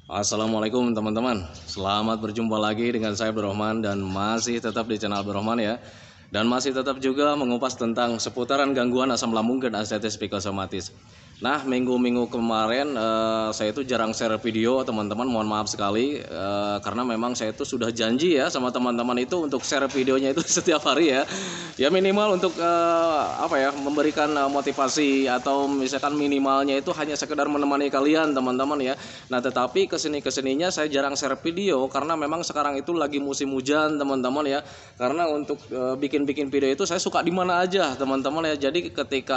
Assalamualaikum teman-teman. Selamat berjumpa lagi dengan saya Abdurrahman dan masih tetap di channel Abdurrahman ya. Dan masih tetap juga mengupas tentang seputaran gangguan asam lambung dan artritis psikosomatis. Nah, minggu-minggu kemarin saya itu jarang share video teman-teman, mohon maaf sekali karena memang saya itu sudah janji ya sama teman-teman itu untuk share videonya itu setiap hari ya. Ya minimal untuk memberikan motivasi atau misalkan minimalnya itu hanya sekedar menemani kalian teman-teman ya. Nah, tetapi kesininya saya jarang share video karena memang sekarang itu lagi musim hujan teman-teman ya. Karena untuk bikin video itu saya suka di mana aja teman-teman ya. Jadi ketika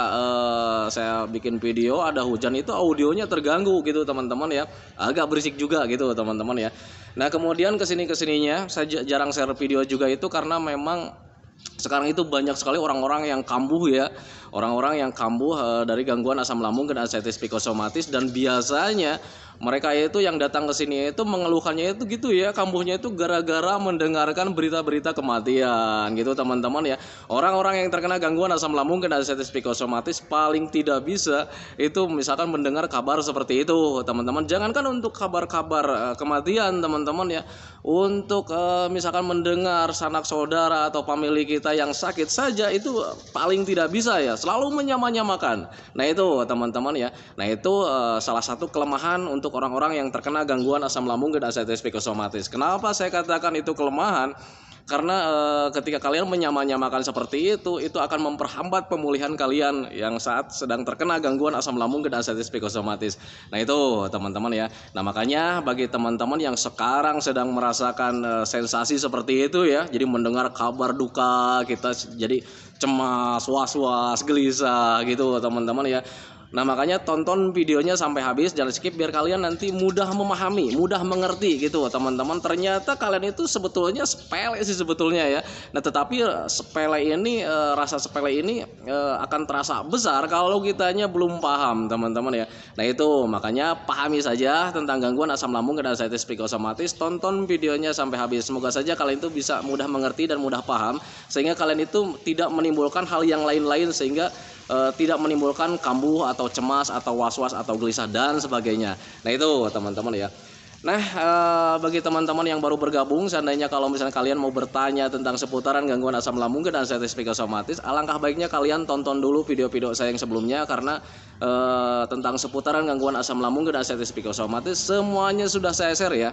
saya bikin video ada hujan itu audionya terganggu gitu teman-teman ya, agak berisik juga gitu teman-teman ya. Nah, kemudian kesininya saya jarang share video juga itu karena memang sekarang itu banyak sekali orang-orang yang kambuh ya, orang-orang yang kambuh dari gangguan asam lambung dan artritis psikosomatis, dan biasanya mereka itu yang datang ke sini itu mengeluhkannya itu gitu ya, kambuhnya itu gara-gara mendengarkan berita-berita kematian gitu teman-teman ya. Orang-orang yang terkena gangguan asam lambung dan artritis psikosomatis paling tidak bisa itu misalkan mendengar kabar seperti itu teman-teman. Jangankan untuk kabar-kabar kematian teman-teman ya, untuk misalkan mendengar sanak saudara atau famili kita yang sakit saja itu paling tidak bisa ya, selalu menyamakan. Nah itu teman-teman ya. Nah itu salah satu kelemahan untuk orang-orang yang terkena gangguan asam lambung dan artritis psikosomatis. Kenapa saya katakan itu kelemahan? Karena ketika kalian menyamakan seperti itu akan memperhambat pemulihan kalian yang saat sedang terkena gangguan asam lambung dan artritis psikosomatis. Nah itu teman-teman ya. Nah makanya bagi teman-teman yang sekarang sedang merasakan sensasi seperti itu ya, jadi mendengar kabar duka kita jadi cemas, was-was, gelisah gitu teman-teman ya. Nah makanya tonton videonya sampai habis, jangan skip biar kalian nanti mudah memahami, mudah mengerti gitu teman-teman. Ternyata kalian itu sebetulnya sepele sih sebetulnya ya. Nah tetapi sepele ini rasa sepele ini akan terasa besar kalau kitanya belum paham teman-teman ya. Nah itu makanya pahami saja tentang gangguan asam lambung dan artritis psikosomatis, tonton videonya sampai habis. Semoga saja kalian itu bisa mudah mengerti dan mudah paham sehingga kalian itu tidak menimbulkan hal yang lain-lain, sehingga tidak menimbulkan kambuh atau cemas atau was-was atau gelisah dan sebagainya. Nah itu teman-teman ya. Nah bagi teman-teman yang baru bergabung, seandainya kalau misalnya kalian mau bertanya tentang seputaran gangguan asam lambung dan artritis psikosomatis, alangkah baiknya kalian tonton dulu video-video saya yang sebelumnya, karena tentang seputaran gangguan asam lambung dan artritis psikosomatis semuanya sudah saya share ya.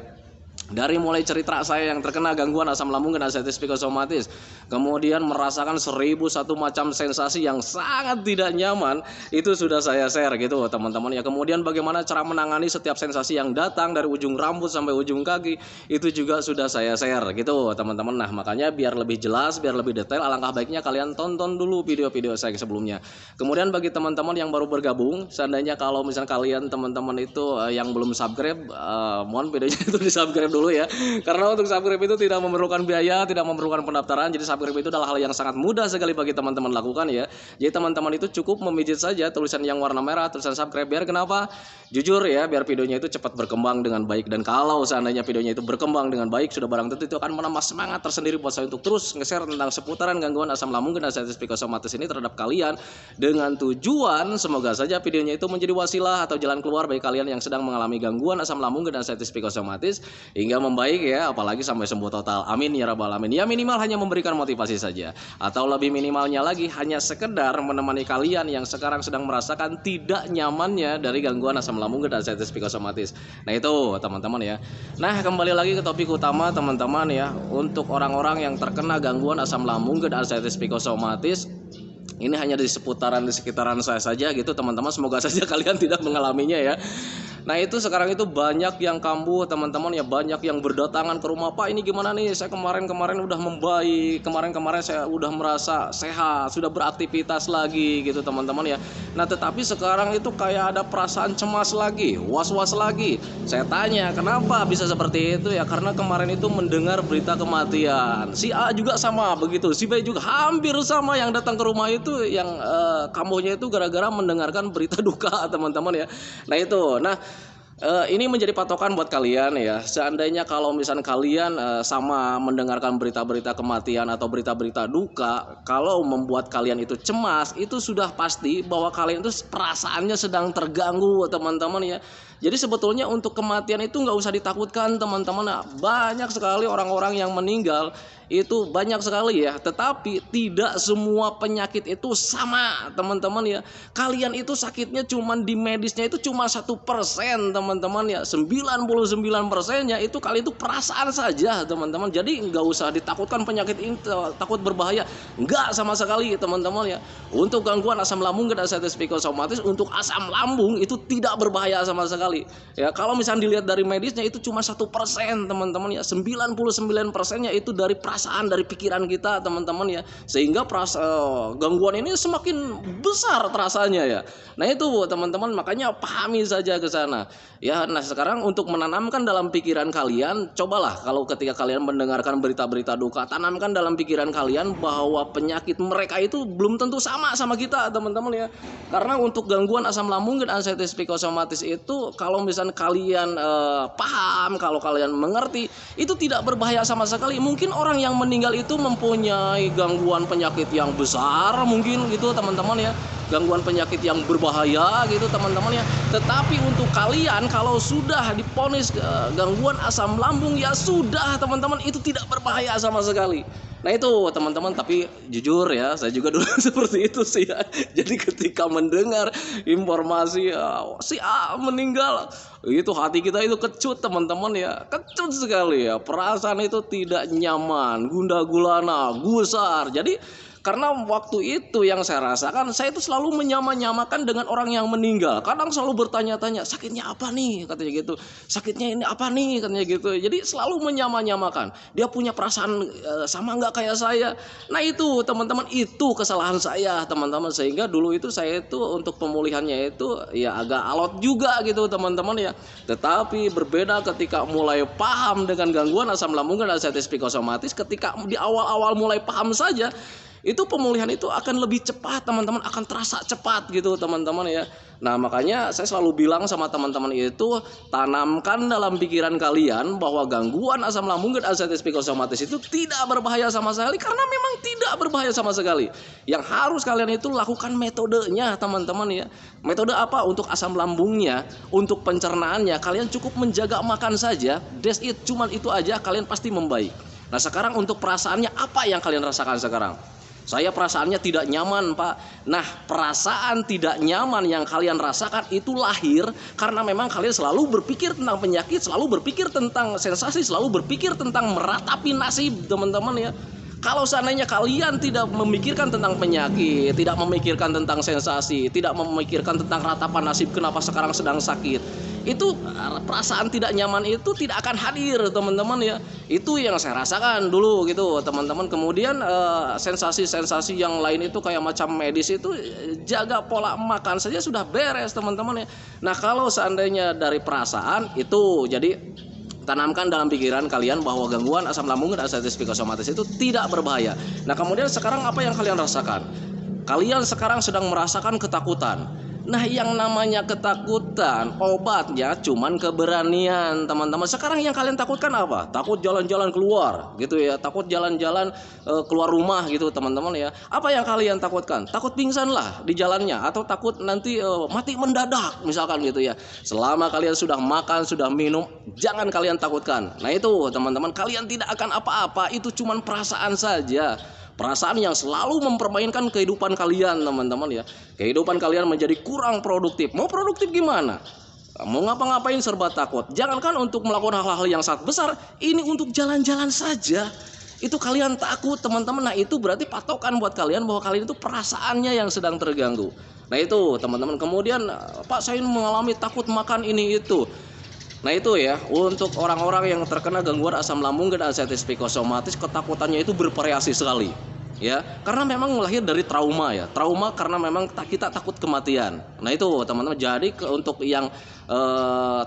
Dari mulai cerita saya yang terkena gangguan asam lambung dan artritis psikosomatis, kemudian merasakan 1001 macam sensasi yang sangat tidak nyaman, itu sudah saya share gitu teman-teman ya. Kemudian bagaimana cara menangani setiap sensasi yang datang dari ujung rambut sampai ujung kaki, itu juga sudah saya share gitu teman-teman. Nah makanya biar lebih jelas, biar lebih detail, alangkah baiknya kalian tonton dulu video-video saya sebelumnya. Kemudian bagi teman-teman yang baru bergabung, seandainya kalau misalnya kalian teman-teman itu yang belum subscribe, mohon videonya itu di subscribe dulu ya, karena untuk subscribe itu tidak memerlukan biaya, tidak memerlukan pendaftaran. Jadi subscribe itu adalah hal yang sangat mudah sekali bagi teman-teman lakukan ya. Jadi teman-teman itu cukup memijit saja tulisan yang warna merah, tulisan subscribe. Biar kenapa? Jujur ya, biar videonya itu cepat berkembang dengan baik. Dan kalau seandainya videonya itu berkembang dengan baik, sudah barang tentu itu akan menambah semangat tersendiri buat saya untuk terus nge-share tentang seputaran gangguan asam lambung dan artritis psikosomatis ini terhadap kalian, dengan tujuan semoga saja videonya itu menjadi wasilah atau jalan keluar bagi kalian yang sedang mengalami gangguan asam lambung dan artritis psikosomatis hingga membaik ya, apalagi sampai sembuh total. Amin ya rabbal alamin. Ya minimal hanya memberikan motivasi saja, atau lebih minimalnya lagi hanya sekedar menemani kalian yang sekarang sedang merasakan tidak nyamannya dari gangguan asam lambung dan artritis psikosomatis. Nah itu teman-teman ya. Nah kembali lagi ke topik utama teman-teman ya. Untuk orang-orang yang terkena gangguan asam lambung dan artritis psikosomatis, ini hanya di sekitaran saya saja gitu teman-teman. Semoga saja kalian tidak mengalaminya ya. Nah itu sekarang itu banyak yang kambuh teman-teman ya, banyak yang berdatangan ke rumah, Pak ini gimana nih, saya kemarin udah membaik, kemarin saya udah merasa sehat, sudah beraktivitas lagi gitu teman-teman ya. Nah tetapi sekarang itu kayak ada perasaan cemas lagi, was-was lagi. Saya tanya kenapa bisa seperti itu ya, karena kemarin itu mendengar berita kematian. Si A juga sama begitu, si B juga hampir sama, yang datang ke rumah itu yang kambuhnya itu gara-gara mendengarkan berita duka teman-teman ya. Nah itu, ini menjadi patokan buat kalian ya. Seandainya kalau misalnya kalian sama mendengarkan berita-berita kematian atau berita-berita duka, kalau membuat kalian itu cemas, itu sudah pasti bahwa kalian itu perasaannya sedang terganggu teman-teman ya. Jadi sebetulnya untuk kematian itu nggak usah ditakutkan teman-teman. Nah, banyak sekali orang-orang yang meninggal itu banyak sekali ya, tetapi tidak semua penyakit itu sama teman-teman ya. Kalian itu sakitnya cuman di medisnya itu cuma 1% teman-teman ya, 99%-nya itu kalian itu perasaan saja teman-teman. Jadi nggak usah ditakutkan penyakit ini takut berbahaya, nggak sama sekali teman-teman ya. Untuk gangguan asam lambung dan ascites psikosomatis, untuk asam lambung itu tidak berbahaya sama sekali ya. Kalau misalnya dilihat dari medisnya itu cuma 1% teman-teman ya, 99%-nya itu dari perasaan, dari pikiran kita teman-teman ya, sehingga gangguan ini semakin besar terasanya ya. Nah itu teman-teman, makanya pahami saja ke sana ya. Nah sekarang untuk menanamkan dalam pikiran kalian, cobalah kalau ketika kalian mendengarkan berita-berita duka, tanamkan dalam pikiran kalian bahwa penyakit mereka itu belum tentu sama kita teman-teman ya. Karena untuk gangguan asam lambung dan ascites psikosomatis itu, kalau misalnya kalian paham, kalau kalian mengerti, itu tidak berbahaya sama sekali. Mungkin orang yang meninggal itu mempunyai gangguan penyakit yang besar mungkin gitu teman-teman ya, gangguan penyakit yang berbahaya gitu teman-teman ya. Tetapi untuk kalian kalau sudah diponis gangguan asam lambung, ya sudah teman-teman, itu tidak berbahaya sama sekali. Nah itu teman-teman, tapi jujur ya, saya juga dulu seperti itu sih ya. Jadi ketika mendengar informasi si A meninggal, itu hati kita itu kecut teman-teman ya, kecut sekali ya. Perasaan itu tidak nyaman, gundah gulana, gusar. Jadi karena waktu itu yang saya rasakan, saya itu selalu menyamakan dengan orang yang meninggal. Kadang selalu bertanya-tanya, sakitnya apa nih katanya gitu, sakitnya ini apa nih katanya gitu. Jadi selalu menyamakan, dia punya perasaan sama nggak kayak saya. Nah itu teman-teman, itu kesalahan saya teman-teman, sehingga dulu itu saya itu untuk pemulihannya itu ya agak alot juga gitu teman-teman ya. Tetapi berbeda ketika mulai paham dengan gangguan asam lambung dan ascites psikosomatis. Ketika di awal-awal mulai paham saja, itu pemulihan itu akan lebih cepat teman-teman, akan terasa cepat gitu teman-teman ya. Nah makanya saya selalu bilang sama teman-teman itu, tanamkan dalam pikiran kalian bahwa gangguan asam lambung dan ascites psikosomatis itu tidak berbahaya sama sekali, karena memang tidak berbahaya sama sekali. Yang harus kalian itu lakukan metodenya teman-teman ya. Metode apa? Untuk asam lambungnya, untuk pencernaannya, kalian cukup menjaga makan saja, that's it, cuman itu aja, kalian pasti membaik. Nah sekarang untuk perasaannya, apa yang kalian rasakan sekarang? Saya perasaannya tidak nyaman, Pak. Nah, perasaan tidak nyaman yang kalian rasakan itu lahir karena memang kalian selalu berpikir tentang penyakit, selalu berpikir tentang sensasi, selalu berpikir tentang meratapi nasib, teman-teman ya. Kalau seandainya kalian tidak memikirkan tentang penyakit, tidak memikirkan tentang sensasi, tidak memikirkan tentang ratapan nasib kenapa sekarang sedang sakit, itu perasaan tidak nyaman itu tidak akan hadir teman-teman ya. Itu yang saya rasakan dulu gitu teman-teman. Kemudian sensasi-sensasi yang lain itu kayak macam medis itu, jaga pola makan saja sudah beres teman-teman ya. Nah kalau seandainya dari perasaan itu, jadi tanamkan dalam pikiran kalian bahwa gangguan asam lambung dan ascites psikosomatis itu tidak berbahaya. Nah kemudian sekarang apa yang kalian rasakan? Kalian sekarang sedang merasakan ketakutan. Nah yang namanya ketakutan, obatnya cuman keberanian teman-teman. Sekarang yang kalian takutkan apa? Takut jalan-jalan keluar gitu ya, takut jalan-jalan keluar rumah gitu teman-teman ya. Apa yang kalian takutkan? Takut pingsan lah di jalannya, atau takut nanti mati mendadak misalkan gitu ya. Selama kalian sudah makan, sudah minum, jangan kalian takutkan. Nah itu teman-teman, kalian tidak akan apa-apa, itu cuman perasaan saja. Perasaan yang selalu mempermainkan kehidupan kalian teman-teman ya. Kehidupan kalian menjadi kurang produktif. Mau produktif gimana? Mau ngapa-ngapain serba takut. Jangankan untuk melakukan hal-hal yang sangat besar, ini untuk jalan-jalan saja itu kalian takut teman-teman. Nah itu berarti patokan buat kalian bahwa kalian itu perasaannya yang sedang terganggu. Nah itu teman-teman. Kemudian Pak, saya mengalami takut makan ini itu. Nah itu ya, untuk orang-orang yang terkena gangguan asam lambung dan ascites psikosomatis, ketakutannya itu bervariasi sekali ya, karena memang lahir dari trauma ya, trauma karena memang kita takut kematian. Nah itu teman-teman, jadi untuk yang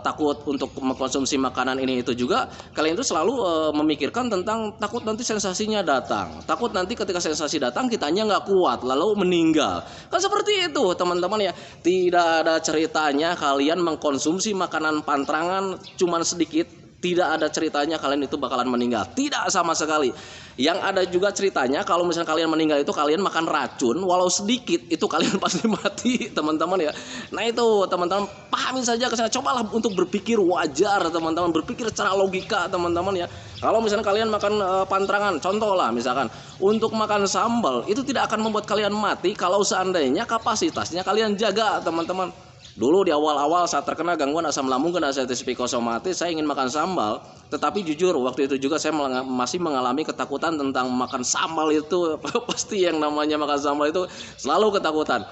takut untuk mengkonsumsi makanan ini itu juga, kalian itu selalu memikirkan tentang takut nanti sensasinya datang, takut nanti ketika sensasi datang kitanya nggak kuat lalu meninggal, kan seperti itu teman-teman ya. Tidak ada ceritanya kalian mengkonsumsi makanan pantrangan cuman sedikit Tidak ada ceritanya kalian itu bakalan meninggal. Tidak sama sekali. Yang ada juga ceritanya kalau misalnya kalian meninggal itu kalian makan racun walau sedikit itu kalian pasti mati, teman-teman ya. Nah itu teman-teman pahami saja kesana. Cobalah untuk berpikir wajar, teman-teman, berpikir secara logika, teman-teman ya. Kalau misalnya kalian makan pantrangan, contoh lah misalkan untuk makan sambal itu tidak akan membuat kalian mati kalau seandainya kapasitasnya kalian jaga, teman-teman. Dulu di awal-awal saat terkena gangguan asam lambung dan ascites psikosomatis, saya ingin makan sambal, tetapi jujur waktu itu juga saya masih mengalami ketakutan tentang makan sambal itu. Pasti yang namanya makan sambal itu selalu ketakutan.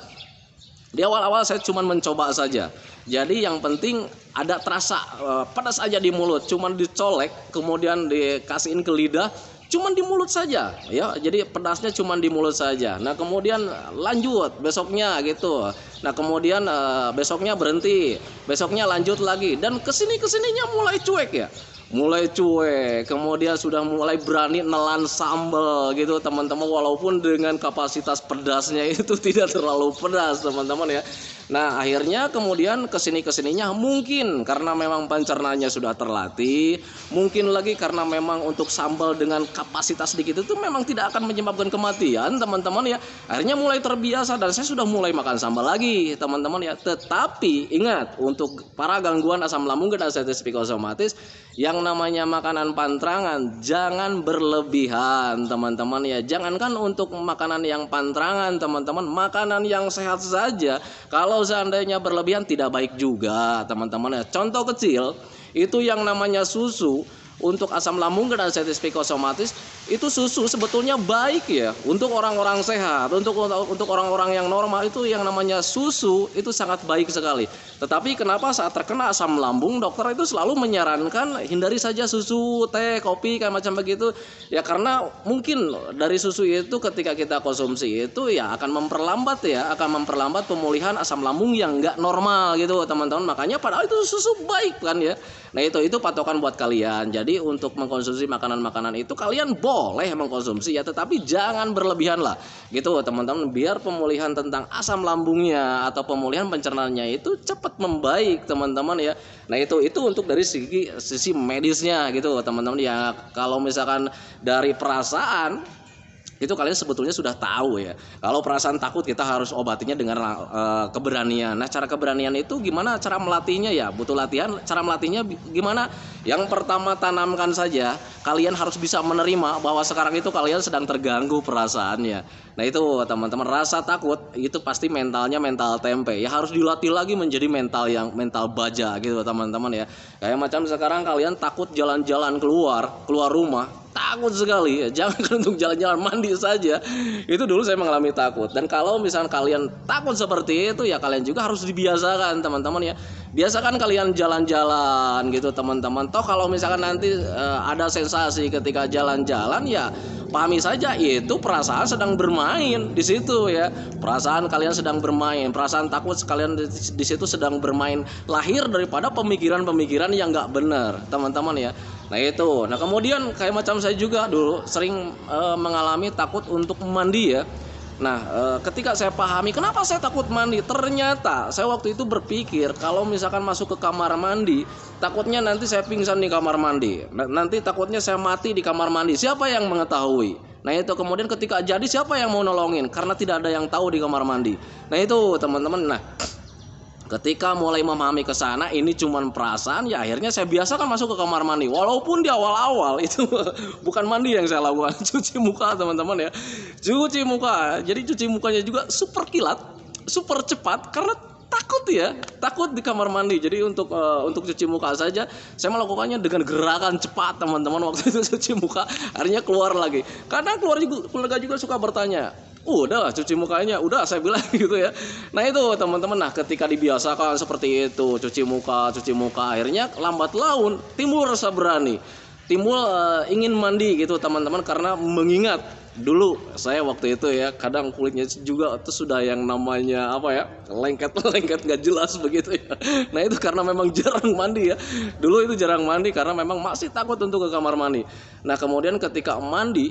Di awal-awal saya cuma mencoba saja. Jadi yang penting ada terasa pedas aja di mulut, cuman dicolek kemudian dikasihin ke lidah, cuman di mulut saja ya, jadi pedasnya cuman di mulut saja. Nah kemudian lanjut besoknya gitu, nah kemudian besoknya berhenti, besoknya lanjut lagi, dan kesininya mulai cuek ya, mulai cuek, kemudian sudah mulai berani nelan sambal gitu, teman-teman, walaupun dengan kapasitas pedasnya itu tidak terlalu pedas, teman-teman ya. Nah akhirnya kemudian kesininya mungkin karena memang pencernanya sudah terlatih, mungkin lagi karena memang untuk sambal dengan kapasitas sedikit itu memang tidak akan menyebabkan kematian, teman-teman ya. Akhirnya mulai terbiasa dan saya sudah mulai makan sambal lagi, teman-teman ya. Tetapi ingat, untuk para gangguan asam lambung dan ascites psikosomatis, yang namanya makanan pantrangan jangan berlebihan, teman-teman ya. Jangankan untuk makanan yang pantrangan, teman-teman, makanan yang sehat saja kalau seandainya berlebihan tidak baik juga, teman-teman ya. Contoh kecil, itu yang namanya susu untuk asam lambung dan ascites psikosomatis, itu susu sebetulnya baik ya untuk orang-orang sehat, untuk orang-orang yang normal, itu yang namanya susu itu sangat baik sekali. Tetapi kenapa saat terkena asam lambung dokter itu selalu menyarankan hindari saja susu, teh, kopi kayak macam begitu ya, karena mungkin dari susu itu ketika kita konsumsi itu ya akan memperlambat pemulihan asam lambung yang nggak normal gitu, teman-teman. Makanya padahal itu susu baik kan ya. Nah itu patokan buat kalian. Jadi untuk mengkonsumsi makanan-makanan itu kalian boleh mengkonsumsi ya, tetapi jangan berlebihan lah gitu, teman-teman, biar pemulihan tentang asam lambungnya atau pemulihan pencernaannya itu cepat membaik, teman-teman ya. Nah itu untuk dari sisi medisnya gitu, teman-teman ya. Kalau misalkan dari perasaan itu kalian sebetulnya sudah tahu ya. Kalau perasaan takut kita harus obatinya dengan keberanian. Nah cara keberanian itu gimana cara melatihnya ya? Butuh latihan. Cara melatihnya gimana? Yang pertama, tanamkan saja. Kalian harus bisa menerima bahwa sekarang itu kalian sedang terganggu perasaannya. Nah itu teman-teman, rasa takut itu pasti mentalnya mental tempe. Ya harus dilatih lagi menjadi mental baja gitu, teman-teman ya. Kayak macam sekarang kalian takut jalan-jalan keluar rumah. Takut sekali ya, jangan untuk jalan-jalan, mandi saja itu dulu saya mengalami takut. Dan kalau misalnya kalian takut seperti itu ya kalian juga harus dibiasakan, teman-teman ya. Biasakan kalian jalan-jalan gitu, teman-teman. Toh kalau misalkan nanti ada sensasi ketika jalan-jalan ya pahami saja itu perasaan sedang bermain di situ ya. Perasaan kalian sedang bermain, perasaan takut sekalian di situ sedang bermain, lahir daripada pemikiran-pemikiran yang nggak benar, teman-teman ya. Nah itu, nah kemudian kayak macam saya juga dulu sering mengalami takut untuk mandi ya. Nah ketika saya pahami kenapa saya takut mandi, ternyata saya waktu itu berpikir kalau misalkan masuk ke kamar mandi, takutnya nanti saya pingsan di kamar mandi, nanti takutnya saya mati di kamar mandi, siapa yang mengetahui? Nah itu kemudian ketika jadi siapa yang mau nolongin, karena tidak ada yang tahu di kamar mandi. Nah itu teman-teman, nah ketika mulai memahami ke sana ini cuman perasaan ya, akhirnya saya biasakan masuk ke kamar mandi. Walaupun di awal-awal itu bukan mandi yang saya lakukan, cuci muka, teman-teman ya. Cuci muka. Jadi cuci mukanya juga super kilat, super cepat karena takut di kamar mandi. Jadi untuk cuci muka saja saya melakukannya dengan gerakan cepat, teman-teman. Waktu itu cuci muka akhirnya keluar lagi. Karena keluarga juga suka bertanya, udah cuci mukanya, udah saya bilang gitu ya. Nah itu teman-teman, nah ketika dibiasakan seperti itu cuci muka, akhirnya lambat laun timbul rasa berani, timbul ingin mandi gitu, teman-teman, karena mengingat dulu saya waktu itu ya kadang kulitnya juga itu sudah yang namanya apa ya, lengket nggak jelas begitu ya. Nah itu karena memang jarang mandi ya, dulu itu jarang mandi karena memang masih takut untuk ke kamar mandi. Nah kemudian ketika mandi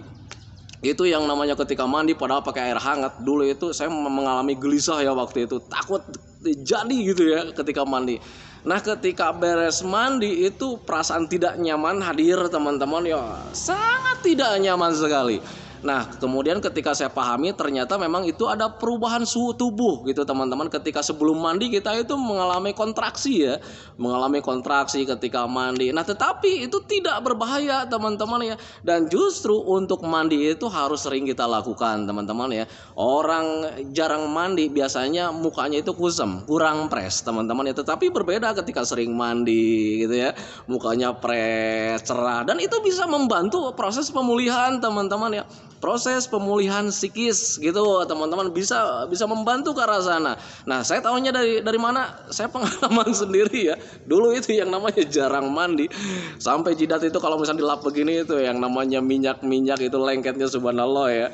itu yang namanya ketika mandi padahal pakai air hangat, dulu itu saya mengalami gelisah ya waktu itu, takut jadi gitu ya ketika mandi. Nah ketika beres mandi itu perasaan tidak nyaman hadir teman-teman ya, sangat tidak nyaman sekali. Nah kemudian ketika saya pahami ternyata memang itu ada perubahan suhu tubuh gitu teman-teman. Ketika sebelum mandi kita itu mengalami kontraksi ya, mengalami kontraksi ketika mandi. Nah tetapi itu tidak berbahaya teman-teman ya. Dan justru untuk mandi itu harus sering kita lakukan teman-teman ya. Orang jarang mandi biasanya mukanya itu kusam, kurang fresh teman-teman ya. Tetapi berbeda ketika sering mandi gitu ya, mukanya fresh, cerah, dan itu bisa membantu proses pemulihan teman-teman ya. Proses pemulihan psikis gitu teman-teman, bisa membantu ke arah sana. Nah saya tahunya dari mana? Saya pengalaman sendiri ya. Dulu itu yang namanya jarang mandi, sampai jidat itu kalau misalnya dilap begini itu yang namanya minyak itu lengketnya subhanallah ya.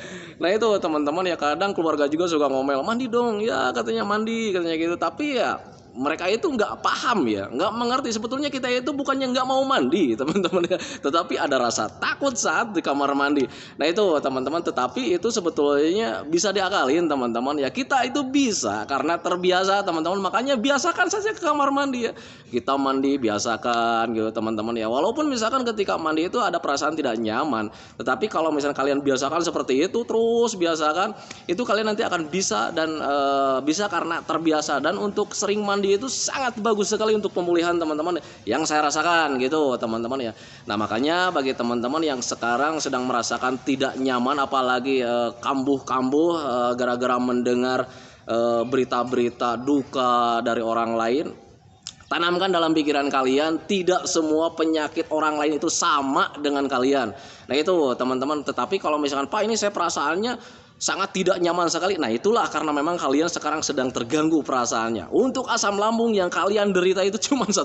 Nah itu teman-teman ya, kadang keluarga juga suka ngomel, mandi dong ya, katanya mandi katanya gitu. Tapi ya mereka itu nggak paham ya, nggak mengerti sebetulnya kita itu bukannya nggak mau mandi teman-teman ya, tetapi ada rasa takut saat di kamar mandi. Nah itu teman-teman, tetapi itu sebetulnya bisa diakalin teman-teman ya. Kita itu bisa karena terbiasa teman-teman, makanya biasakan saja ke kamar mandi ya. Kita mandi biasakan gitu teman-teman ya. Walaupun misalkan ketika mandi itu ada perasaan tidak nyaman, tetapi kalau misalnya kalian biasakan seperti itu terus biasakan, itu kalian nanti akan bisa dan bisa karena terbiasa. Dan untuk sering mandi itu sangat bagus sekali untuk pemulihan teman-teman yang saya rasakan gitu teman-teman ya. Nah makanya bagi teman-teman yang sekarang sedang merasakan tidak nyaman, apalagi kambuh-kambuh gara-gara mendengar berita-berita duka dari orang lain, tanamkan dalam pikiran kalian, tidak semua penyakit orang lain itu sama dengan kalian. Nah itu teman-teman, tetapi kalau misalkan Pak ini saya perasaannya sangat tidak nyaman sekali. Nah itulah karena memang kalian sekarang sedang terganggu perasaannya. Untuk asam lambung yang kalian derita itu cuma 1%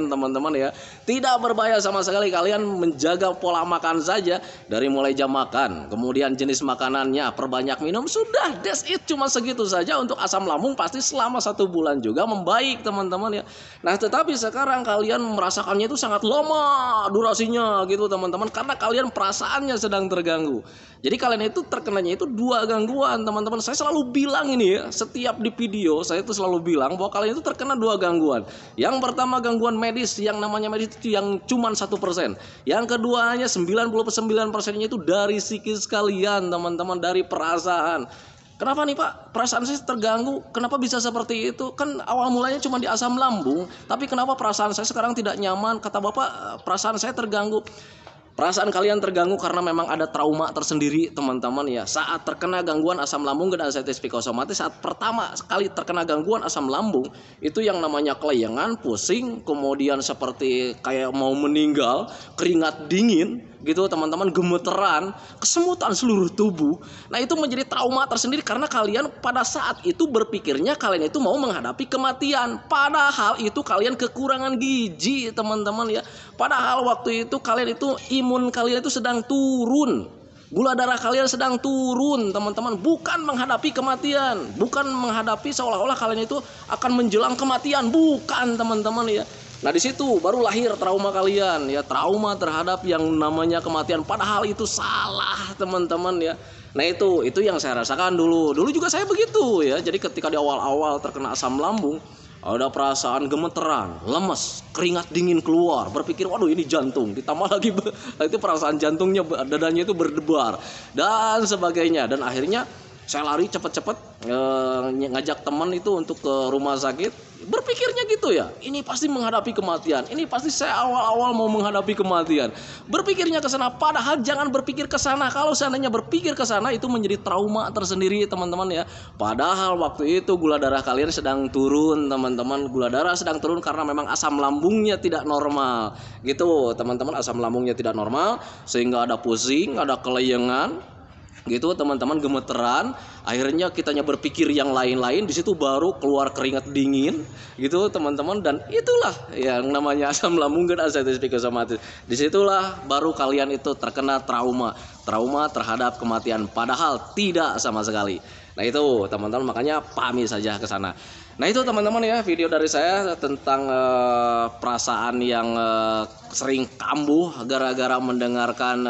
teman-teman ya. Tidak berbahaya sama sekali. Kalian menjaga pola makan saja, dari mulai jam makan, kemudian jenis makanannya, perbanyak minum, sudah that's it, cuma segitu saja. Untuk asam lambung pasti selama 1 bulan juga membaik teman-teman ya. Nah tetapi sekarang kalian merasakannya itu sangat lama durasinya gitu teman-teman, karena kalian perasaannya sedang terganggu. Jadi kalian itu terkenanya itu 2 gangguan teman-teman. Saya selalu bilang ini ya, setiap di video saya itu selalu bilang bahwa kalian itu terkena 2 gangguan. Yang pertama gangguan medis, yang namanya medis itu yang cuma 1%. Yang keduanya 99%-nya itu dari psikis kalian teman-teman, dari perasaan. Kenapa nih Pak, perasaan saya terganggu? Kenapa bisa seperti itu? Kan awal mulanya cuma di asam lambung, tapi kenapa perasaan saya sekarang tidak nyaman? Kata Bapak, perasaan saya terganggu. Perasaan kalian terganggu karena memang ada trauma tersendiri teman-teman ya. Saat terkena gangguan asam lambung dan anxiety psikosomatis, saat pertama sekali terkena gangguan asam lambung, itu yang namanya kelayangan, pusing, kemudian seperti kayak mau meninggal, keringat dingin gitu teman-teman, gemeteran, kesemutan seluruh tubuh. Nah itu menjadi trauma tersendiri karena kalian pada saat itu berpikirnya kalian itu mau menghadapi kematian, padahal itu kalian kekurangan gizi teman-teman ya. Padahal waktu itu kalian itu imun kalian itu sedang turun, gula darah kalian sedang turun teman-teman, bukan menghadapi kematian, bukan menghadapi seolah-olah kalian itu akan menjelang kematian, bukan teman-teman ya. Nah di situ baru lahir trauma kalian ya, trauma terhadap yang namanya kematian, padahal itu salah teman-teman ya. Nah itu yang saya rasakan dulu juga saya begitu ya. Jadi ketika di awal-awal terkena asam lambung, ada perasaan gemeteran, lemes, keringat dingin keluar, berpikir waduh ini jantung, ditambah lagi itu perasaan jantungnya, dadanya itu berdebar dan sebagainya. Dan akhirnya saya lari cepet-cepet ngajak teman itu untuk ke rumah sakit, berpikirnya gitu ya, ini pasti menghadapi kematian, ini pasti saya awal-awal mau menghadapi kematian, berpikirnya ke sana. Padahal jangan berpikir ke sana. Kalau seandainya berpikir ke sana itu menjadi trauma tersendiri teman-teman ya. Padahal waktu itu gula darah kalian sedang turun teman-teman, gula darah sedang turun karena memang asam lambungnya tidak normal gitu teman-teman. Asam lambungnya tidak normal sehingga ada pusing, ada kelayangan gitu teman-teman, gemeteran. Akhirnya kitanya berpikir yang lain-lain, di situ baru keluar keringat dingin gitu teman-teman. Dan itulah yang namanya asam lambung dan anxiety psikosomatis. Disitulah baru kalian itu terkena trauma terhadap kematian, padahal tidak sama sekali. Nah itu teman-teman, makanya pahami saja ke sana. Nah itu teman-teman ya, video dari saya tentang perasaan yang sering kambuh gara-gara mendengarkan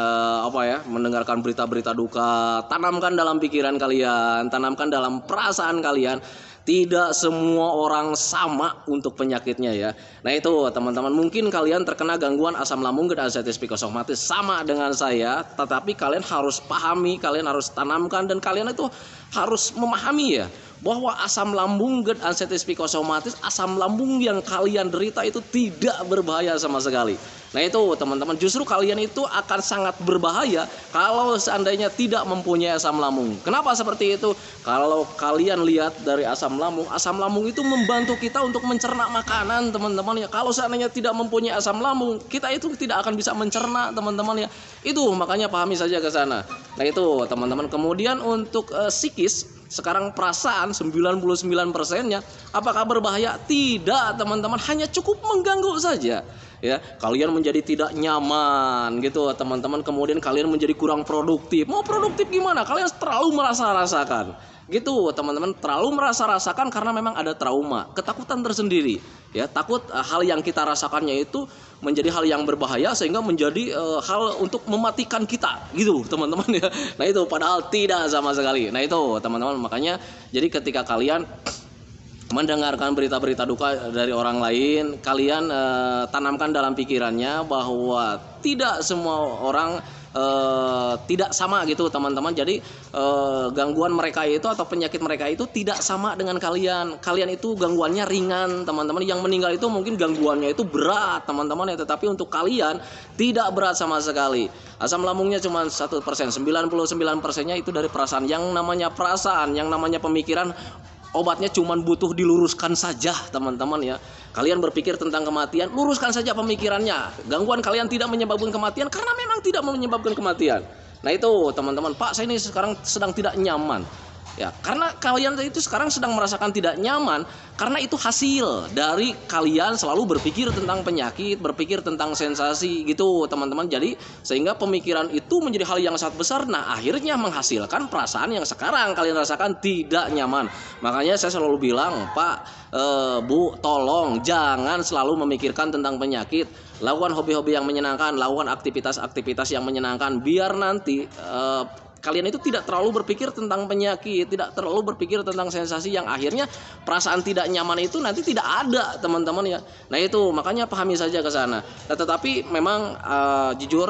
mendengarkan berita-berita duka. Tanamkan dalam pikiran kalian, tanamkan dalam perasaan kalian, Tidak semua orang sama untuk penyakitnya ya. Nah itu teman-teman, mungkin kalian terkena gangguan asam lambung dan anxieties psikosomatis sama dengan saya, tetapi kalian harus pahami, kalian harus tanamkan, dan kalian itu harus memahami ya, bahwa asam lambung dan anxieties psikosomatis, asam lambung yang kalian derita itu tidak berbahaya sama sekali. Nah itu teman-teman, justru kalian itu akan sangat berbahaya kalau seandainya tidak mempunyai asam lambung. Kenapa seperti itu? Kalau kalian lihat dari asam lambung itu membantu kita untuk mencerna makanan teman-teman ya. Kalau seandainya tidak mempunyai asam lambung, kita itu tidak akan bisa mencerna teman-teman ya. Itu makanya pahami saja ke sana. Nah itu teman-teman. Kemudian untuk psikis, sekarang perasaan 99%-nya apakah berbahaya? Tidak teman-teman, hanya cukup mengganggu saja ya. Kalian menjadi tidak nyaman gitu teman-teman, kemudian kalian menjadi kurang produktif. Mau produktif gimana? Kalian terlalu merasa-rasakan gitu teman-teman, terlalu merasa-rasakan karena memang ada trauma, ketakutan tersendiri ya. Takut hal yang kita rasakannya itu menjadi hal yang berbahaya sehingga menjadi hal untuk mematikan kita gitu teman-teman ya. Nah itu padahal tidak sama sekali. Nah itu teman-teman, makanya jadi ketika kalian mendengarkan berita-berita duka dari orang lain, kalian tanamkan dalam pikirannya bahwa tidak semua orang tidak sama gitu teman-teman. Jadi gangguan mereka itu atau penyakit mereka itu tidak sama dengan kalian. Kalian itu gangguannya ringan teman-teman, yang meninggal itu mungkin gangguannya itu berat teman-teman ya, tetapi untuk kalian tidak berat sama sekali. Asam lambungnya cuma 1%, 99%-nya itu dari perasaan. Yang namanya perasaan, yang namanya pemikiran, obatnya cuma butuh diluruskan saja teman-teman ya. Kalian berpikir tentang kematian, luruskan saja pemikirannya. Gangguan kalian tidak menyebabkan kematian karena memang tidak menyebabkan kematian. Nah itu teman-teman, Pak saya ini sekarang sedang tidak nyaman. Ya, karena kalian itu sekarang sedang merasakan tidak nyaman karena itu hasil dari kalian selalu berpikir tentang penyakit, berpikir tentang sensasi gitu teman-teman. Jadi sehingga pemikiran itu menjadi hal yang sangat besar. Nah akhirnya menghasilkan perasaan yang sekarang kalian rasakan tidak nyaman. Makanya saya selalu bilang, Pak, Bu, tolong jangan selalu memikirkan tentang penyakit. Lakukan hobi-hobi yang menyenangkan, lakukan aktivitas-aktivitas yang menyenangkan, biar nanti kalian itu tidak terlalu berpikir tentang penyakit, tidak terlalu berpikir tentang sensasi yang akhirnya perasaan tidak nyaman itu nanti tidak ada teman-teman ya. Nah itu makanya pahami saja ke sana. Nah, tetapi memang jujur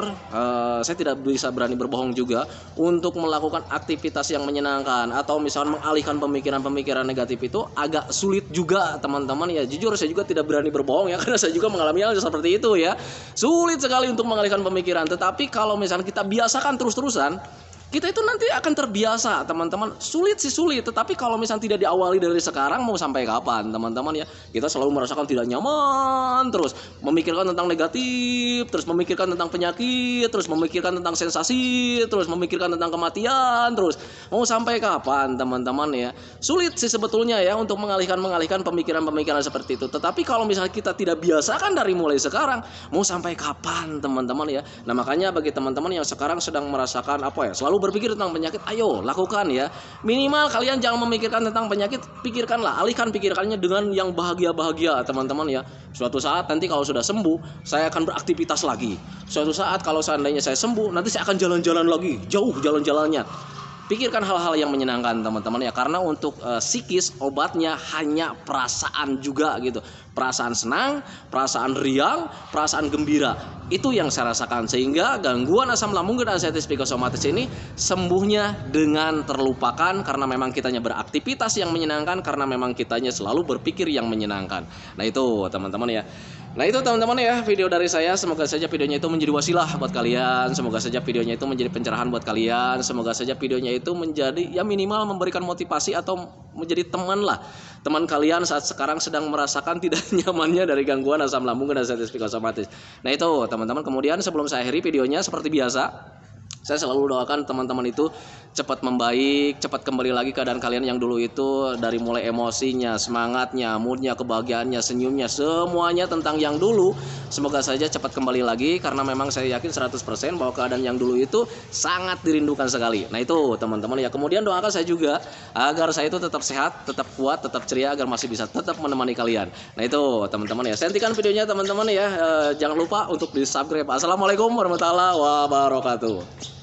saya tidak bisa berani berbohong juga untuk melakukan aktivitas yang menyenangkan atau misalnya mengalihkan pemikiran-pemikiran negatif itu agak sulit juga teman-teman ya. Jujur saya juga tidak berani berbohong ya, karena saya juga mengalami hal seperti itu ya. Sulit sekali untuk mengalihkan pemikiran. Tetapi kalau misalnya kita biasakan terus-terusan, kita itu nanti akan terbiasa teman-teman. Sulit sih sulit, tetapi kalau misalnya tidak diawali dari sekarang, mau sampai kapan teman-teman ya. Kita selalu merasakan tidak nyaman, terus memikirkan tentang negatif, terus memikirkan tentang penyakit, terus memikirkan tentang sensasi, terus memikirkan tentang kematian, terus mau sampai kapan teman-teman ya. Sulit sih sebetulnya ya untuk mengalihkan pemikiran-pemikiran seperti itu. Tetapi kalau misalnya kita tidak biasakan dari mulai sekarang, mau sampai kapan teman-teman ya. Nah makanya bagi teman-teman yang sekarang sedang merasakan selalu berpikir tentang penyakit, ayo lakukan ya. Minimal kalian jangan memikirkan tentang penyakit, pikirkanlah, alihkan pikirannya dengan yang bahagia-bahagia teman-teman ya. Suatu saat nanti kalau sudah sembuh, saya akan beraktivitas lagi. Suatu saat kalau seandainya saya sembuh, nanti saya akan jalan-jalan lagi, jauh jalan-jalannya. Pikirkan hal-hal yang menyenangkan teman-teman ya, karena untuk psikis obatnya hanya perasaan juga gitu. Perasaan senang, perasaan riang, perasaan gembira. Itu yang saya rasakan, sehingga gangguan asam lambung dan anxieties psikosomatis ini sembuhnya dengan terlupakan karena memang kitanya beraktivitas yang menyenangkan, karena memang kitanya selalu berpikir yang menyenangkan. Nah itu teman-teman ya. Nah itu teman-teman ya video dari saya. Semoga saja videonya itu menjadi wasilah buat kalian. Semoga saja videonya itu menjadi pencerahan buat kalian. Semoga saja videonya itu menjadi ya minimal memberikan motivasi atau menjadi teman lah. Teman kalian saat sekarang sedang merasakan tidak nyamannya dari gangguan asam lambung dan anxieties psikosomatis. Nah itu teman-teman, kemudian sebelum saya akhiri videonya seperti biasa, saya selalu doakan teman-teman itu cepat membaik, cepat kembali lagi keadaan kalian yang dulu itu, dari mulai emosinya, semangatnya, moodnya, kebahagiaannya, senyumnya, semuanya tentang yang dulu. Semoga saja cepat kembali lagi, karena memang saya yakin 100% bahwa keadaan yang dulu itu sangat dirindukan sekali. Nah itu teman-teman ya. Kemudian doakan saya juga agar saya itu tetap sehat, tetap kuat, tetap ceria, agar masih bisa tetap menemani kalian. Nah itu teman-teman ya. Saya hentikan videonya teman-teman ya. Jangan lupa untuk di subscribe. Assalamualaikum warahmatullahi wabarakatuh.